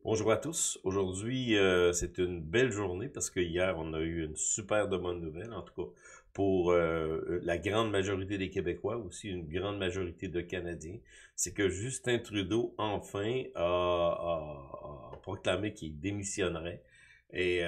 Bonjour à tous. Aujourd'hui, c'est une belle journée parce que hier, on a eu une super de bonne nouvelle, en tout cas pour la grande majorité des Québécois, aussi une grande majorité de Canadiens. C'est que Justin Trudeau, enfin, a proclamé qu'il démissionnerait. Et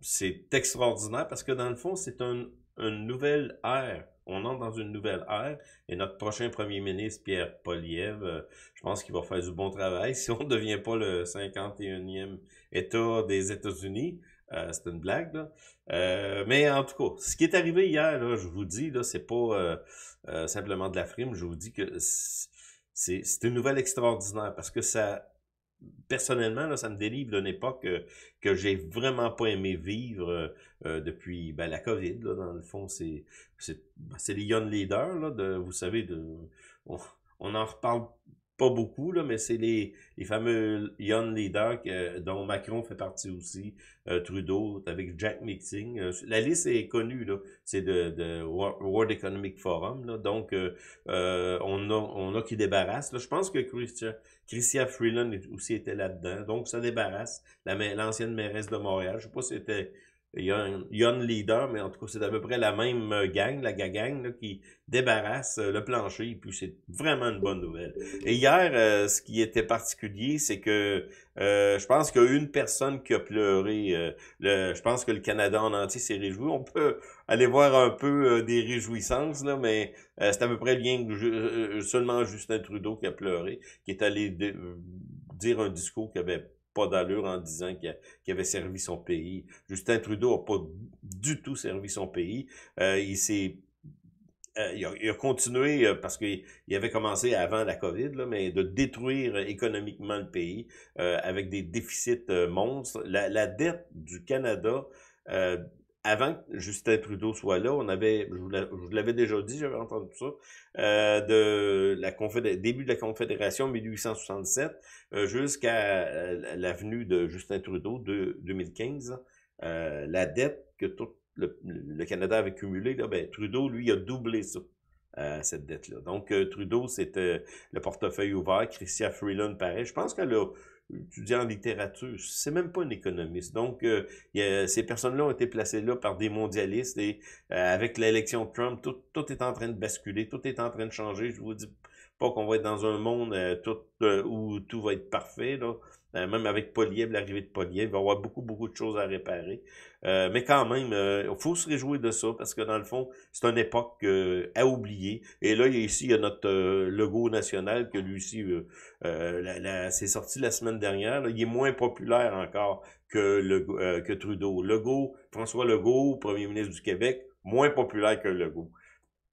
c'est extraordinaire parce que dans le fond, c'est une nouvelle ère. On entre dans une nouvelle ère et notre prochain premier ministre, Pierre Poilievre, je pense qu'il va faire du bon travail. Si on ne devient pas le 51e État des États-Unis, c'est une blague, là. Mais en tout cas, ce qui est arrivé hier, là, je vous dis, là, c'est pas simplement de la frime. Je vous dis que c'est une nouvelle extraordinaire parce que ça, personnellement, là, ça me délivre d'une époque que j'ai vraiment pas aimé vivre depuis la COVID, là, dans le fond, c'est les Young Leaders, là, vous savez, on, on en reparle pas beaucoup, là, mais c'est les fameux Young Leaders dont Macron fait partie aussi, Trudeau, avec Jack Meeting. La liste est connue, là, c'est de World Economic Forum, là, donc on a qui débarrasse. Là, je pense que Chrystia Freeland aussi était là-dedans. Donc, ça débarrasse l'ancienne mairesse de Montréal. Je sais pas si c'était Young Leader, mais en tout cas, c'est à peu près la même gang, la gang, là, qui débarrasse le plancher. Et puis, c'est vraiment une bonne nouvelle. Et hier, ce qui était particulier, c'est que je pense qu'il y a une personne qui a pleuré. Je pense que le Canada en entier s'est réjoui. On peut aller voir un peu des réjouissances, là, mais c'est à peu près rien que seulement Justin Trudeau qui a pleuré, qui est allé dire un discours qui avait pas d'allure en disant qu'il avait servi son pays. Justin Trudeau a pas du tout servi son pays. Il s'est il a continué parce qu'il avait commencé avant la COVID, là, mais de détruire économiquement le pays avec des déficits monstres. La dette du Canada, euh, avant que Justin Trudeau soit là, je vous l'avais déjà dit, j'avais entendu ça, de début de la Confédération 1867 jusqu'à la venue de Justin Trudeau de 2015, la dette que tout le Canada avait cumulé, là, ben, Trudeau, lui, a doublé ça, cette dette-là. Donc, Trudeau, c'était le portefeuille ouvert. Chrystia Freeland, pareil. Je pense qu'elle a étudié en littérature. C'est même pas une économiste. Donc, ces personnes-là ont été placées là par des mondialistes et avec l'élection de Trump, tout est en train de basculer, tout est en train de changer. Je vous dis pas qu'on va être dans un monde où tout va être parfait, là. Même avec Poilievre, l'arrivée de Poilievre, il va y avoir beaucoup, beaucoup de choses à réparer. Mais quand même, il faut se réjouir de ça parce que dans le fond, c'est une époque à oublier. Et là, ici, il y a notre logo national que lui aussi, c'est sorti la semaine dernière. Là, il est moins populaire encore que Trudeau. François Legault, premier ministre du Québec, moins populaire que Legault.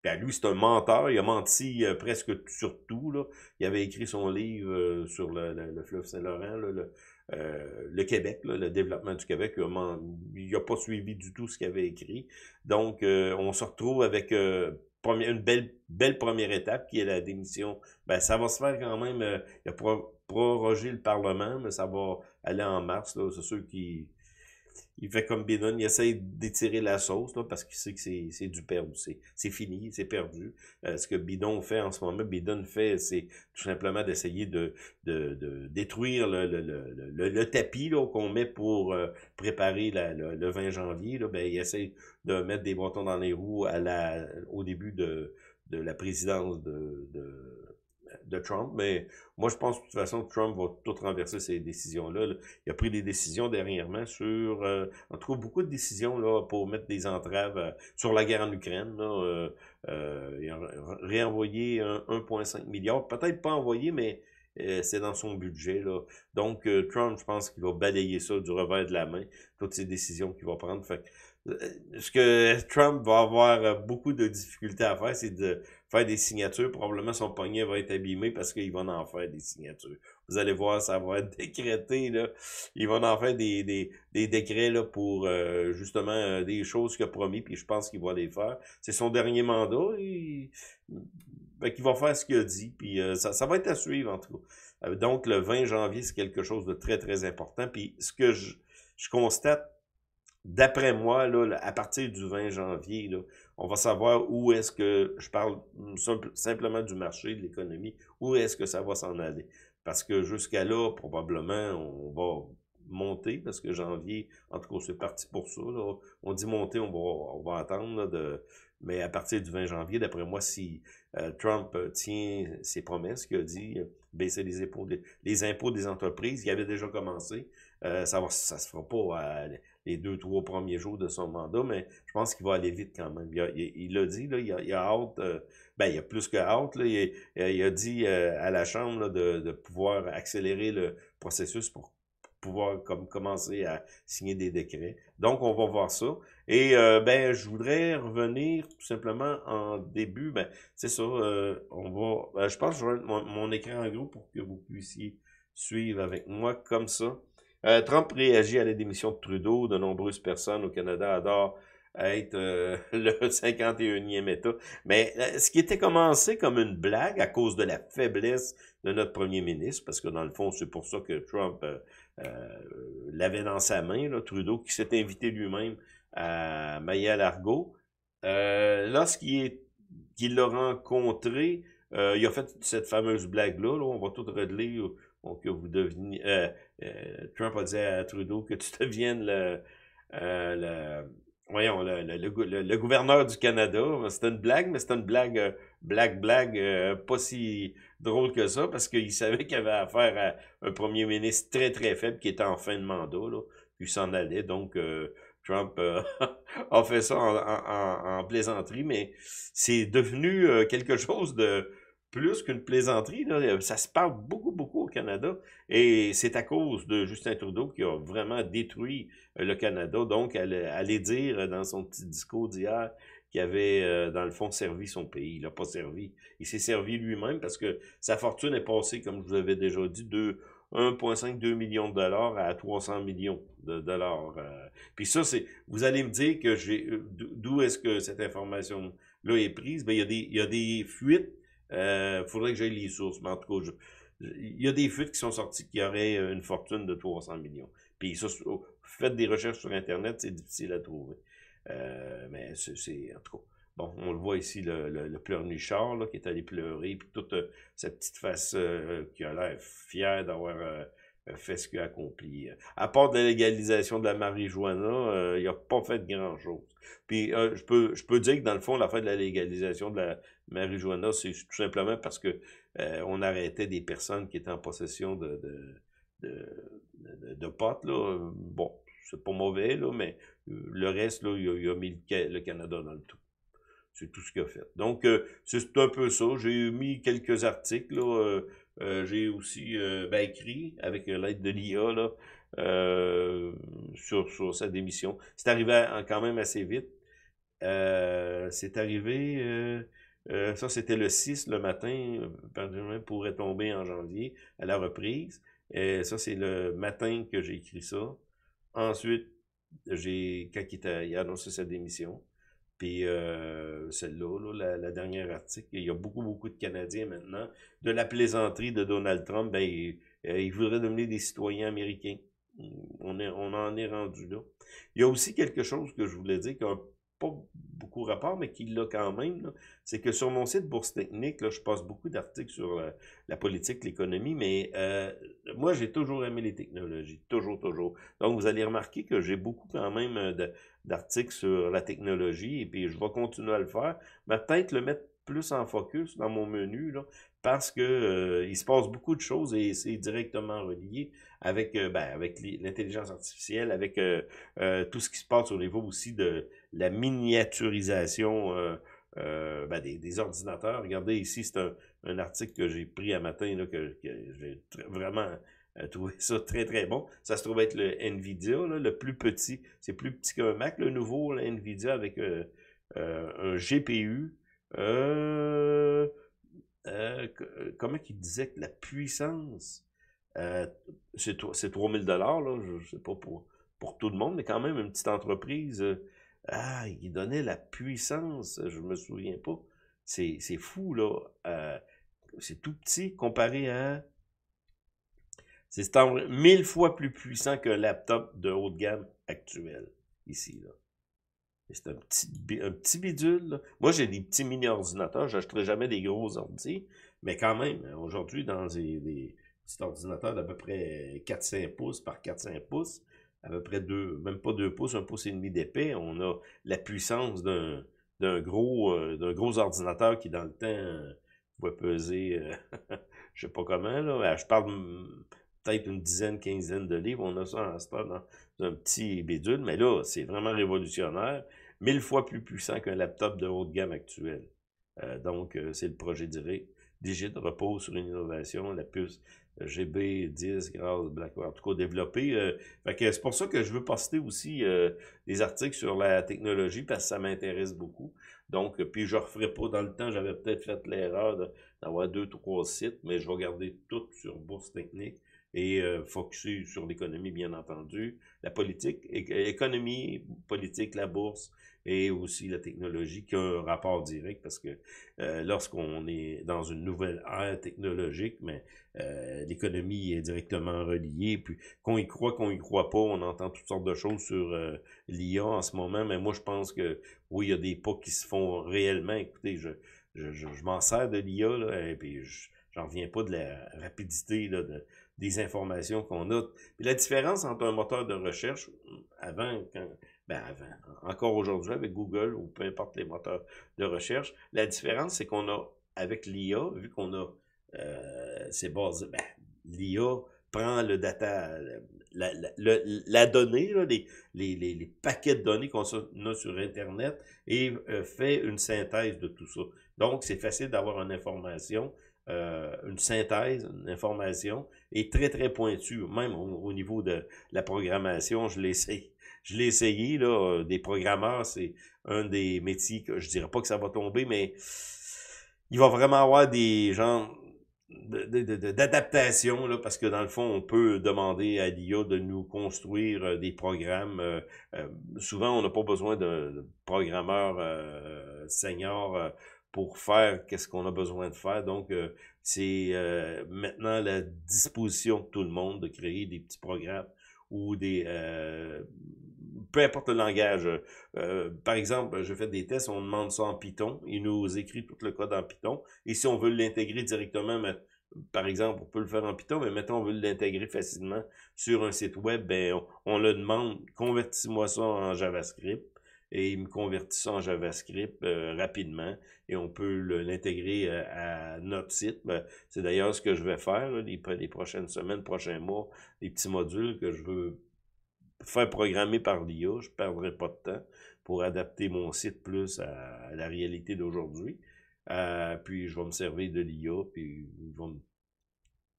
Ben, lui, c'est un menteur. Il a menti presque sur tout, là. Il avait écrit son livre sur le fleuve Saint-Laurent, là, le Québec, là, le développement du Québec. Il a pas suivi du tout ce qu'il avait écrit. Donc, on se retrouve avec une belle première étape qui est la démission. Ben, ça va se faire quand même. Il a prorogé le Parlement, mais ça va aller en mars, là. C'est sûr qu'il il fait comme Biden, il essaye d'étirer la sauce là, parce qu'il sait que c'est du perdu, c'est fini, c'est perdu. Ce que Biden fait en ce moment, Biden fait, c'est tout simplement d'essayer de détruire le tapis là, qu'on met pour préparer le 20 janvier. Là, ben, il essaye de mettre des bâtons dans les roues au début de la présidence de Trump, mais moi je pense de toute façon que Trump va tout renverser ces décisions-là. Là. Il a pris des décisions dernièrement sur, en tout cas beaucoup de décisions là, pour mettre des entraves sur la guerre en Ukraine. Là, il a réenvoyé 1,5 milliard, peut-être pas envoyé, mais c'est dans son budget. Là. Donc Trump, je pense qu'il va balayer ça du revers de la main, toutes ces décisions qu'il va prendre. Fait ce que Trump va avoir beaucoup de difficultés à faire, c'est de faire des signatures. Probablement son poignet va être abîmé parce qu'il va en faire des signatures. Vous allez voir, ça va être décrété, là. Il va en faire des décrets là, pour justement des choses qu'il a promis, puis je pense qu'il va les faire. C'est son dernier mandat. Qu'il va faire ce qu'il a dit, puis ça va être à suivre en tout cas. Donc le 20 janvier, c'est quelque chose de très, très important. Puis ce que je constate, d'après moi, là, à partir du 20 janvier, là, on va savoir où est-ce que, je parle simplement du marché, de l'économie, où est-ce que ça va s'en aller. parce que jusqu'à là, probablement, on va monter, parce que janvier, en tout cas, c'est parti pour ça, là. On dit monter, on va attendre, là, mais à partir du 20 janvier, d'après moi, si Trump tient ses promesses, qu'il a dit baisser les impôts des entreprises, il avait déjà commencé. Ça se fera pas les 2, 3 premiers jours de son mandat, mais je pense qu'il va aller vite quand même. Il l'a dit, là, il a hâte, ben, il a plus que hâte, là, il a dit à la Chambre là, de pouvoir accélérer le processus pour pouvoir commencer à signer des décrets. Donc, on va voir ça. Et ben, je voudrais revenir tout simplement en début. Ben, c'est ça. On va. Je pense que je vais mettre mon écran en gros pour que vous puissiez suivre avec moi comme ça. Trump réagit à la démission de Trudeau. De nombreuses personnes au Canada adorent être le 51e État. Mais ce qui était commencé comme une blague à cause de la faiblesse de notre premier ministre, parce que dans le fond, c'est pour ça que Trump l'avait dans sa main, là, Trudeau, qui s'est invité lui-même à Maya-Largo. Qu'il l'a rencontré, il a fait cette fameuse blague-là, là, on va tout régler, que vous devinez. Trump a dit à Trudeau que tu deviennes voyons, le gouverneur du Canada. C'était une blague, mais c'était une blague, pas si drôle que ça, parce qu'il savait qu'il avait affaire à un premier ministre très, très faible qui était en fin de mandat, là, puis il s'en allait. Donc, Trump a fait ça en plaisanterie, mais c'est devenu quelque chose de plus qu'une plaisanterie. Là. Ça se parle beaucoup, beaucoup au Canada, et c'est à cause de Justin Trudeau qui a vraiment détruit le Canada. Donc, aller dire dans son petit discours d'hier qu'il avait, dans le fond, servi son pays. Il l'a pas servi. Il s'est servi lui-même parce que sa fortune est passée, comme je vous avais déjà dit, de 1,5-2 millions de dollars à 300 millions de dollars. Puis ça, vous allez me dire que d'où est-ce que cette information-là est prise? Ben, il y a des fuites. Faudrait que j'aille les sources, mais en tout cas, il y a des fuites qui sont sorties qui auraient une fortune de 300 millions. Puis ça, faites des recherches sur Internet, c'est difficile à trouver. Mais en tout cas, bon, on le voit ici, le pleurnichard, là, qui est allé pleurer, puis toute cette petite face qui a l'air fière d'avoir fait ce qu'il a accompli. À part de la légalisation de la marijuana, il n'a pas fait grand-chose. Puis je peux dire que dans le fond, la fin de la légalisation de la marijuana, c'est tout simplement parce que on arrêtait des personnes qui étaient en possession de potes, là. Bon, c'est pas mauvais, là, mais le reste, là, il a mis le Canada dans le tout. C'est tout ce qu'il a fait. Donc, c'est un peu ça. J'ai mis quelques articles, là. J'ai aussi écrit, avec l'aide de l'IA, là, sur sa démission. C'est arrivé quand même assez vite. C'est arrivé... ça, c'était le 6 le matin, pourrait tomber en janvier, à la reprise. Ça, c'est le matin que j'ai écrit ça. Ensuite, quand il a annoncé sa démission, puis celle-là, la dernière article, il y a beaucoup, beaucoup de Canadiens maintenant, de la plaisanterie de Donald Trump, ben, il voudrait devenir des citoyens américains. On en est rendu là. Il y a aussi quelque chose que je voulais dire, qui n'a pas beaucoup rapport, mais qui l'a quand même, c'est que sur mon site Bourse Technique, là, je passe beaucoup d'articles sur la politique, l'économie, mais moi, j'ai toujours aimé les technologies, toujours, toujours. Donc, vous allez remarquer que j'ai beaucoup quand même d'articles sur la technologie, et puis je vais continuer à le faire, mais peut-être le mettre plus en focus dans mon menu, là, parce que il se passe beaucoup de choses et c'est directement relié avec, avec l'intelligence artificielle, avec tout ce qui se passe au niveau aussi de la miniaturisation des ordinateurs. Regardez ici, c'est un article que j'ai pris à matin, là, que j'ai vraiment trouvé ça très, très bon. Ça se trouve être le NVIDIA, là, le plus petit. C'est plus petit qu'un Mac, le nouveau, là, NVIDIA, avec un GPU. Comment qu'il disait que la puissance, c'est 3000 dollars, là, je sais pas pour tout le monde, mais quand même une petite entreprise, il donnait la puissance, je me souviens pas. C'est fou, là. C'est tout petit comparé à... C'est 1000 fois plus puissant qu'un laptop de haut de gamme actuel, ici, là. C'est un petit bidule, là. Moi, j'ai des petits mini-ordinateurs, j'achèterai jamais des gros ordi, mais quand même, aujourd'hui, petit ordinateur d'à peu près 4-5 pouces par 4-5 pouces, à peu près même pas 2 pouces, 1 pouce et demi d'épais. On a la puissance d'un gros ordinateur qui, dans le temps, pouvait peser, je sais pas comment, là, je parle peut-être une dizaine, quinzaine de livres. On a ça en ce temps dans un petit bidule, mais là, c'est vraiment révolutionnaire. 1000 fois plus puissant qu'un laptop de haute gamme actuel. Donc, c'est le projet Digit repose sur une innovation, la puce GB10 grâce Blackwell, en tout cas développée. Fait que c'est pour ça que je veux poster aussi des articles sur la technologie parce que ça m'intéresse beaucoup. Donc, puis je referai pas dans le temps, j'avais peut-être fait l'erreur d'avoir 2-3 sites, mais je vais garder tout sur Bourse Technique et focusser sur l'économie, bien entendu, la politique, économie, politique, la bourse et aussi la technologie qui a un rapport direct parce que lorsqu'on est dans une nouvelle ère technologique, mais l'économie est directement reliée, puis qu'on y croit pas, on entend toutes sortes de choses sur l'IA en ce moment, mais moi je pense que oui, il y a des pas qui se font réellement. Écoutez, je m'en sers de l'IA, là, et puis j'en reviens pas de la rapidité là, des informations qu'on a. Puis la différence entre un moteur de recherche, avant, encore aujourd'hui avec Google ou peu importe les moteurs de recherche, la différence, c'est qu'on a, avec l'IA, vu qu'on a, c'est basé, l'IA prend le data, la donnée, là, les paquets de données qu'on a sur Internet et fait une synthèse de tout ça. Donc, c'est facile d'avoir une information, une synthèse, une information, et très, très pointue, même au niveau de la programmation, je l'ai essayé, là, des programmeurs, c'est un des métiers que je dirais pas que ça va tomber, mais il va vraiment avoir des gens d'adaptation, là, parce que dans le fond, on peut demander à l'IA de nous construire des programmes. Souvent, on n'a pas besoin de programmeurs seniors pour faire qu'est-ce qu'on a besoin de faire. Donc, c'est maintenant la disposition de tout le monde de créer des petits programmes ou des peu importe le langage. Par exemple, je fais des tests, on demande ça en Python, il nous écrit tout le code en Python, et si on veut l'intégrer directement, par exemple, on peut le faire en Python, mais mettons on veut l'intégrer facilement sur un site web, on le demande, convertis-moi ça en JavaScript, et il me convertit ça en JavaScript rapidement, et on peut l'intégrer à notre site. C'est d'ailleurs ce que je vais faire là, les prochaines semaines, prochains mois, des petits modules que je veux faire programmer par l'IA, je ne perdrai pas de temps pour adapter mon site plus à la réalité d'aujourd'hui. Puis je vais me servir de l'IA, puis ils vont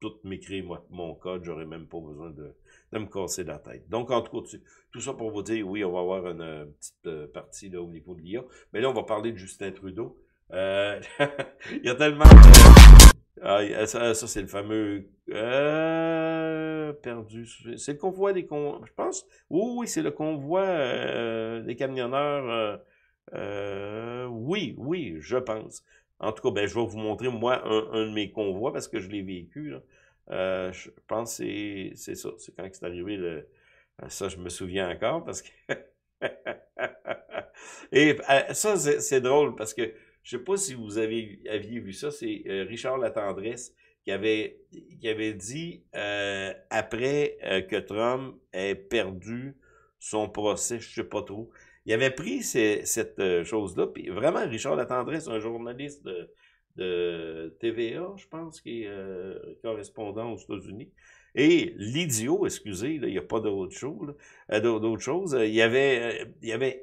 tout m'écrire mon code, j'aurai même pas besoin de me casser la tête. Donc, en tout cas, tout ça pour vous dire, oui, on va avoir une petite partie là, au niveau de l'IA. Mais là, on va parler de Justin Trudeau. Il y a tellement ça c'est le fameux perdu. C'est le convoi je pense. Oui, c'est le convoi des camionneurs. Oui, je pense. En tout cas, je vais vous montrer, moi, un de mes convois, parce que je l'ai vécu, là. Je pense que c'est ça. C'est quand c'est arrivé, ça, je me souviens encore, parce que... Et ça, c'est drôle, parce que je sais pas si vous aviez vu ça, c'est Richard Latendresse qui avait dit, après que Trump ait perdu son procès, je sais pas trop, il avait pris cette chose-là, puis vraiment, Richard Latendresse, un journaliste de TVA, je pense, qui est correspondant aux États-Unis, et l'idiot, excusez, là, il n'y a pas d'autre chose,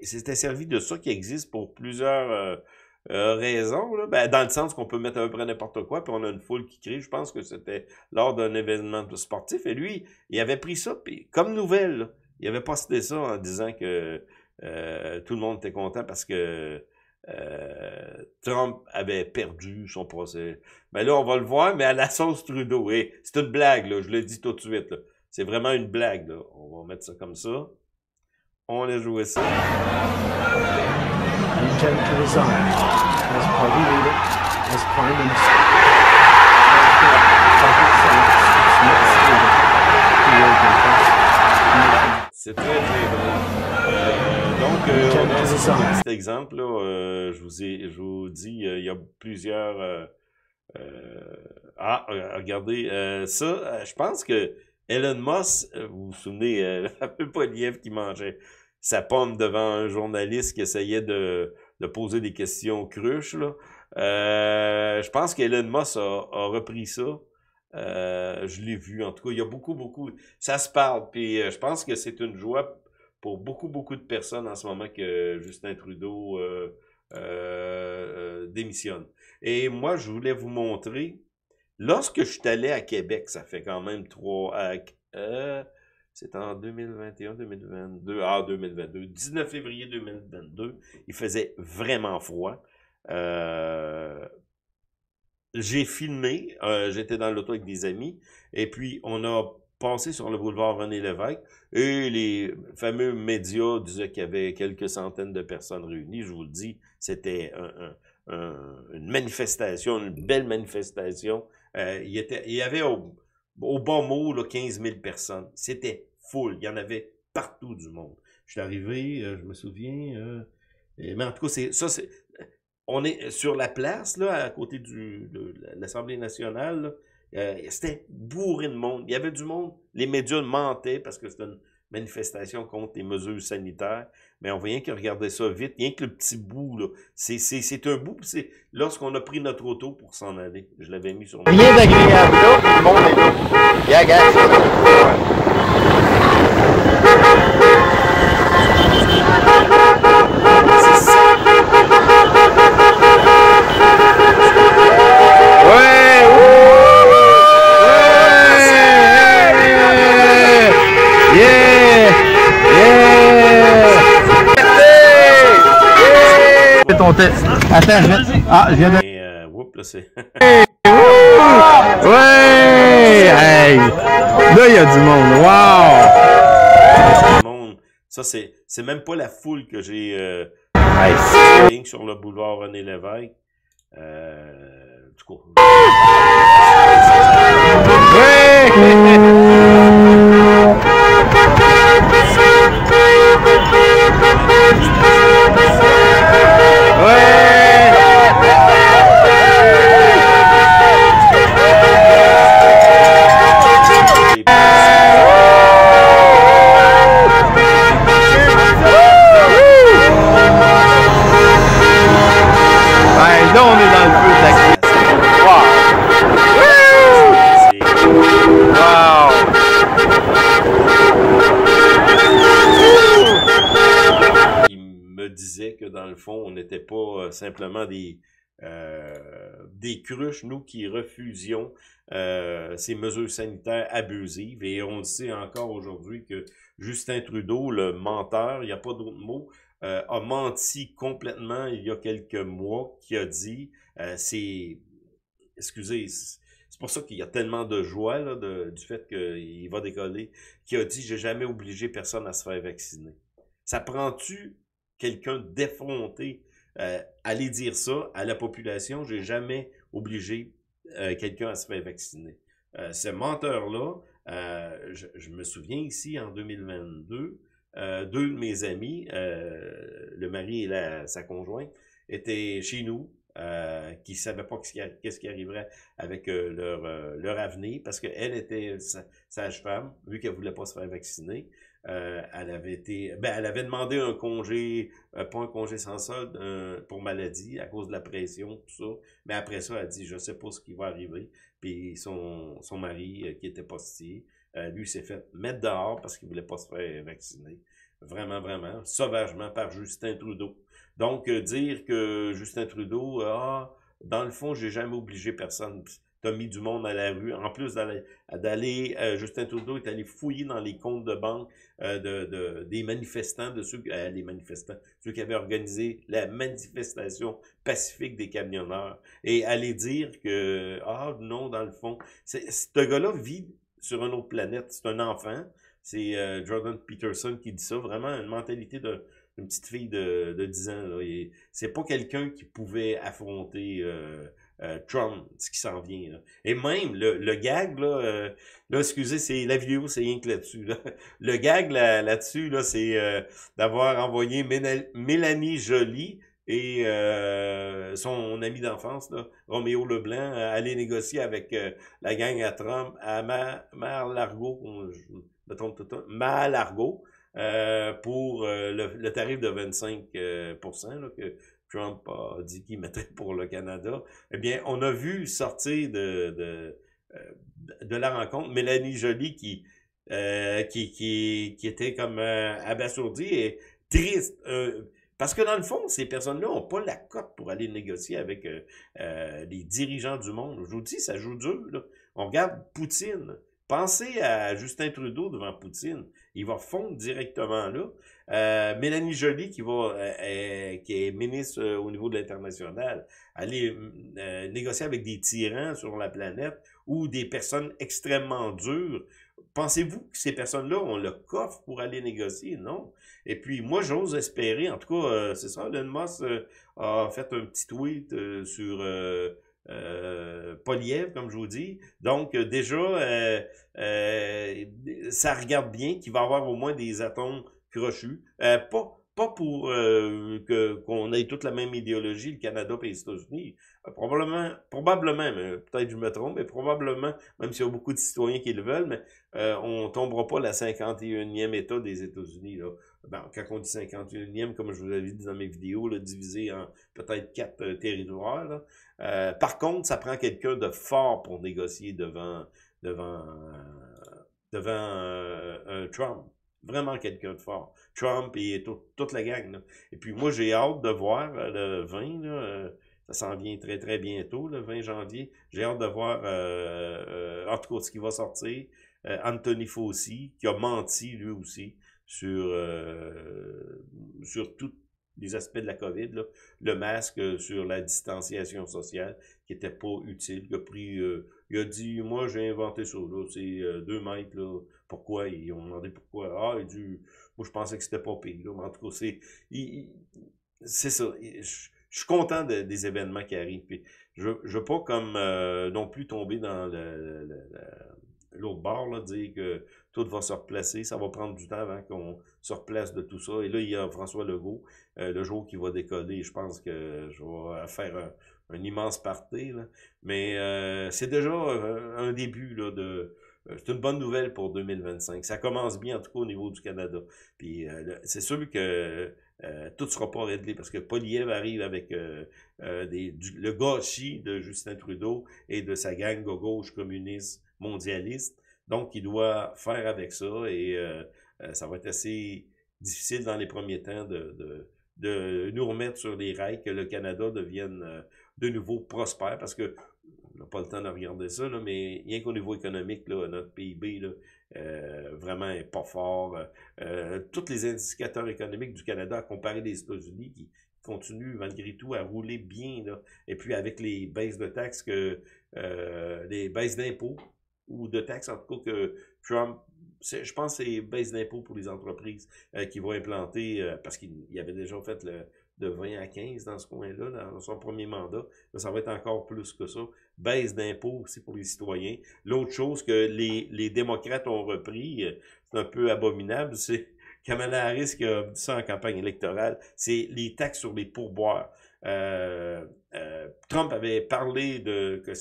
c'était servi de ça qui existe pour plusieurs raisons, là. Dans le sens qu'on peut mettre à peu près n'importe quoi, puis on a une foule qui crie. Je pense que c'était lors d'un événement sportif, et lui, il avait pris ça, puis comme nouvelle, là, il avait posté ça en disant que tout le monde était content parce que Trump avait perdu son procès. Là, on va le voir, mais à la sauce Trudeau. Et c'est une blague, là, je le dis tout de suite. C'est vraiment une blague. Là. On va mettre ça comme ça. On a joué ça. Intend to resign as party leader, as prime minister. C'est très, très drôle. Donc, on a un petit exemple. Là, je vous dis, il y a plusieurs Regardez, je pense que Elon Musk, vous vous souvenez, un peu Poliev qui mangeait sa pomme devant un journaliste qui essayait de poser des questions cruches, là. Je pense qu'Elon Musk a repris ça. Je l'ai vu, en tout cas, il y a beaucoup, ça se parle, puis je pense que c'est une joie pour beaucoup de personnes en ce moment que Justin Trudeau démissionne. Et moi, je voulais vous montrer, lorsque je suis allé à Québec, ça fait quand même c'est en 2021, 2022, 2022, 19 février 2022, il faisait vraiment froid. J'ai filmé, j'étais dans l'auto avec des amis, et puis on a passé sur le boulevard René Lévesque, et les fameux médias disaient qu'il y avait quelques centaines de personnes réunies. Je vous le dis, c'était une manifestation, une belle manifestation. Il y avait au bon mot là, 15 000 personnes. C'était full, il y en avait partout du monde. Je suis arrivé, je me souviens, mais en tout cas, on est sur la place, là, à côté de l'Assemblée nationale, là, c'était bourré de monde. Il y avait du monde. Les médias mentaient parce que c'était une manifestation contre les mesures sanitaires. Mais on voyait que regarder ça vite. Rien que le petit bout, là. C'est un bout. C'est lorsqu'on a pris notre auto pour s'en aller. Je l'avais mis sur rien d'agréable là, puis le monde est là. Yeah, gars, attends, je viens de... Là, c'est... Ouais! Hey! Là, il y a du monde. Wow! Ça, c'est même pas la foule que j'ai sur le boulevard René Lévesque. Du coup... disait que dans le fond, on n'était pas simplement des cruches, nous qui refusions ces mesures sanitaires abusives. Et on le sait encore aujourd'hui que Justin Trudeau, le menteur, il n'y a pas d'autre mot, a menti complètement il y a quelques mois, qui a dit, excusez, c'est pour ça qu'il y a tellement de joie là, du fait qu'il va décoller, qui a dit, j'ai jamais obligé personne à se faire vacciner. Ça prend-tu quelqu'un d'effronté aller dire ça à la population? J'ai jamais obligé quelqu'un à se faire vacciner. Ce menteur-là, je me souviens ici en 2022, deux de mes amis, le mari et sa conjointe, étaient chez nous, qui ne savaient pas qu'est-ce qui arriverait avec leur avenir, parce qu'elle était sage-femme, vu qu'elle voulait pas se faire vacciner. Elle avait demandé un congé, pas un congé sans solde, pour maladie, à cause de la pression, tout ça. Mais après ça, elle a dit, je sais pas ce qui va arriver. Puis son mari, qui était postier, lui s'est fait mettre dehors parce qu'il voulait pas se faire vacciner. Vraiment, sauvagement par Justin Trudeau. Donc, dire que Justin Trudeau, dans le fond, j'ai jamais obligé personne. T'as mis du monde à la rue. En plus d'aller, Justin Trudeau est allé fouiller dans les comptes de banque des manifestants, les manifestants, ceux qui avaient organisé la manifestation pacifique des camionneurs, et aller dire que, non, dans le fond, ce gars-là vit sur une autre planète. C'est un enfant. C'est Jordan Peterson qui dit ça. Vraiment, une mentalité d'une petite fille de 10 ans. Là. C'est pas quelqu'un qui pouvait affronter Trump, ce qui s'en vient. Là. Et même, le gag, là, excusez, c'est la vidéo, c'est rien que là-dessus. Là. Le gag là-dessus, là, c'est d'avoir envoyé Mélanie Joly et son ami d'enfance, là, Roméo Leblanc, aller négocier avec la gang à Trump, à Mar-Largo, je me trompe tout le temps, Mar-Largo, pour le tarif de 25% là, que Trump a dit qu'il mettrait pour le Canada. Eh bien, on a vu sortir de la rencontre Mélanie Joly qui était comme abasourdie et triste. Parce que dans le fond, ces personnes-là n'ont pas la cote pour aller négocier avec les dirigeants du monde. Je vous dis, ça joue dur. Là. On regarde Poutine. Pensez à Justin Trudeau devant Poutine. Il va fondre directement là. Mélanie Joly, qui est ministre au niveau de l'international, aller négocier avec des tyrans sur la planète ou des personnes extrêmement dures. Pensez-vous que ces personnes-là ont le coffre pour aller négocier? Non. Et puis, moi, j'ose espérer, en tout cas, c'est ça, Elon Musk a fait un petit tweet sur Poliev, comme je vous dis. Donc, déjà, ça regarde bien qu'il va y avoir au moins des atomes crochus. Pas pour qu'on ait toute la même idéologie, le Canada et les États-Unis. Probablement, mais peut-être je me trompe, mais probablement, même s'il y a beaucoup de citoyens qui le veulent, mais on tombera pas la 51e État des États-Unis. Là. Ben, quand on dit 51e, comme je vous l'avais dit dans mes vidéos, là, divisé en peut-être 4 territoires. Là. Par contre, ça prend quelqu'un de fort pour négocier devant Trump. Vraiment quelqu'un de fort. Trump et toute la gang. Là. Et puis moi, j'ai hâte de voir le 20, là, ça s'en vient très très bientôt, le 20 janvier. J'ai hâte de voir, en tout cas, ce qui va sortir. Anthony Fauci, qui a menti lui aussi sur tous les aspects de la COVID, là. Le masque, sur la distanciation sociale, qui était pas utile. Il a dit, moi j'ai inventé ça, là, c'est 2 mètres, là. Pourquoi? Ils ont demandé pourquoi. Ah, il dit, moi je pensais que c'était pas pire, là. Mais en tout cas, c'est ça. Je suis content des événements qui arrivent. Puis je veux pas comme non plus tomber dans l'autre bord, là, dire que tout va se replacer. Ça va prendre du temps avant qu'on se replace de tout ça. Et là, il y a François Legault, le jour qui va décoller. Je pense que je vais faire un immense party. Là. Mais c'est déjà un début là, c'est une bonne nouvelle pour 2025. Ça commence bien, en tout cas, au niveau du Canada. Puis c'est sûr que tout ne sera pas réglé parce que Poliev arrive avec le gâchis de Justin Trudeau et de sa gang de gauche communiste mondialiste. Donc, il doit faire avec ça et ça va être assez difficile dans les premiers temps de nous remettre sur les rails, que le Canada devienne de nouveau prospère parce que on n'a pas le temps de regarder ça, là, mais rien qu'au niveau économique, là, notre PIB là, vraiment est pas fort. Tous les indicateurs économiques du Canada, à comparer des États-Unis, qui continuent malgré tout à rouler bien. Là. Et puis avec les baisses de taxes, les baisses d'impôts, ou de taxes en tout cas que Trump, je pense que c'est baisse d'impôts pour les entreprises qui vont implanter, parce qu'il avait déjà fait de 20 à 15 dans ce coin-là, dans son premier mandat. Là, ça va être encore plus que ça. Baisse d'impôts aussi pour les citoyens. L'autre chose que les démocrates ont repris, c'est un peu abominable, c'est Kamala Harris qui a dit ça en campagne électorale, c'est les taxes sur les pourboires. Trump avait parlé que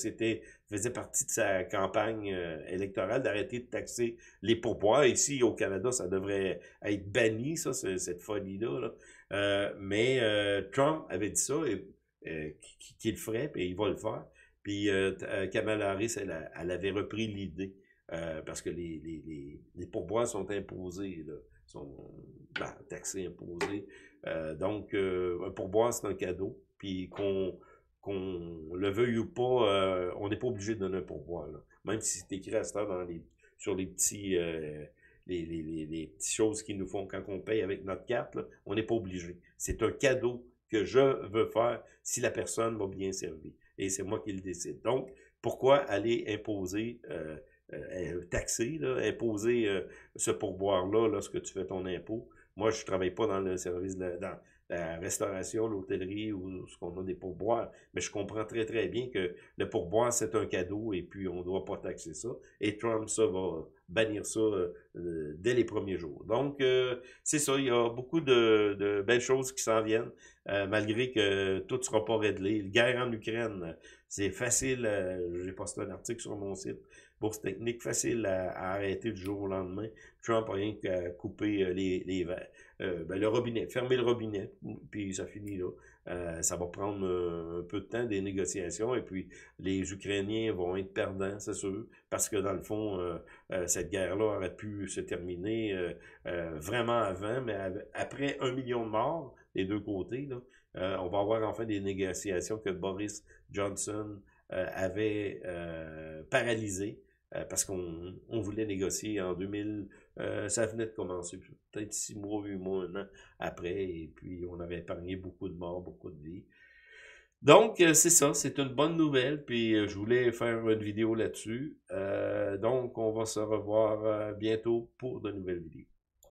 faisait partie de sa campagne électorale d'arrêter de taxer les pourboires. Ici, au Canada, ça devrait être banni, ça, cette folie-là. Là. Mais Trump avait dit ça, qu'il le ferait, puis il va le faire. Puis Kamala Harris, elle avait repris l'idée, parce que les pourboires sont imposés, là, sont taxés, imposés. Donc, un pourboire, c'est un cadeau. Puis qu'on le veuille ou pas, on n'est pas obligé de donner un pourboire. Là. Même si c'est écrit à cette heure sur les petits les petites choses qu'ils nous font quand on paye avec notre carte, là, on n'est pas obligé. C'est un cadeau que je veux faire si la personne va bien servir. Et c'est moi qui le décide. Donc, pourquoi aller imposer, taxer, là, imposer ce pourboire-là lorsque tu fais ton impôt? Moi, je travaille pas dans le service dans la restauration, l'hôtellerie ou ce qu'on a des pourboires, mais je comprends très très bien que le pourboire, c'est un cadeau et puis on ne doit pas taxer ça. Et Trump, ça, bannir ça dès les premiers jours. Donc, c'est ça, il y a beaucoup de belles choses qui s'en viennent, malgré que tout ne sera pas réglé. La guerre en Ukraine, c'est facile, j'ai posté un article sur mon site, Bourse Technique, facile à arrêter du jour au lendemain. Trump n'a rien qu'à couper le robinet, fermer le robinet, puis ça finit là. Ça va prendre un peu de temps, des négociations, et puis les Ukrainiens vont être perdants, c'est sûr, parce que dans le fond, cette guerre-là aurait pu se terminer vraiment avant, mais après 1 million de morts des deux côtés, là, on va avoir enfin des négociations que Boris Johnson avait paralysées parce qu'on voulait négocier en 2000, ça venait de commencer, peut-être 6 mois, 8 mois, 1 an après, et puis on avait épargné beaucoup de morts, beaucoup de vies. Donc, c'est ça, c'est une bonne nouvelle, puis je voulais faire une vidéo là-dessus. Donc, on va se revoir bientôt pour de nouvelles vidéos.